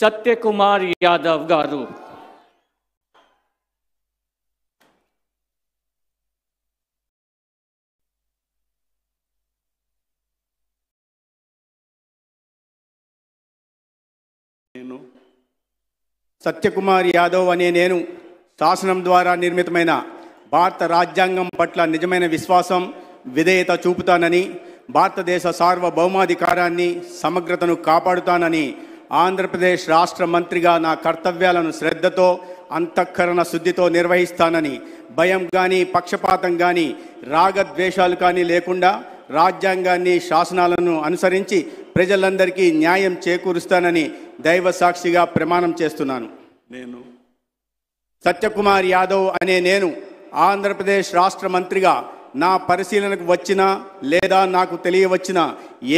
సత్యకుమార్ యాదవ్ గారు. సత్యకుమార్ యాదవ్ అనే నేను శాసనం ద్వారా నిర్మితమైన భారత రాజ్యాంగం పట్ల నిజమైన విశ్వాసం, విధేయత చూపుతానని, భారతదేశ సార్వభౌమాధికారాన్ని, సమగ్రతను కాపాడుతానని, ఆంధ్రప్రదేశ్ రాష్ట్ర మంత్రిగా నా కర్తవ్యాలను శ్రద్ధతో, అంతఃకరణ శుద్ధితో నిర్వహిస్తానని, భయం కానీ, పక్షపాతం కానీ, రాగద్వేషాలు కానీ లేకుండా రాజ్యాంగాన్ని, శాసనాలను అనుసరించి ప్రజలందరికీ న్యాయం చేకూరుస్తానని దైవ సాక్షిగా ప్రమాణం చేస్తున్నాను. నేను సత్యకుమార్ యాదవ్ అనే నేను ఆంధ్రప్రదేశ్ రాష్ట్ర మంత్రిగా నా పరిశీలనకు వచ్చిన లేదా నాకు తెలియవచ్చిన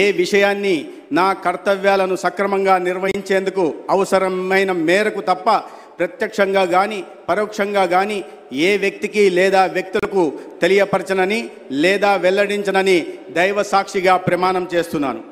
ఏ విషయాన్ని నా కర్తవ్యాలను సక్రమంగా నిర్వహించేందుకు అవసరమైన మేరకు తప్ప ప్రత్యక్షంగా కానీ పరోక్షంగా కానీ ఏ వ్యక్తికి లేదా వ్యక్తులకు తెలియపరచనని లేదా వెల్లడించనని దైవ సాక్షిగా ప్రమాణం చేస్తున్నాను.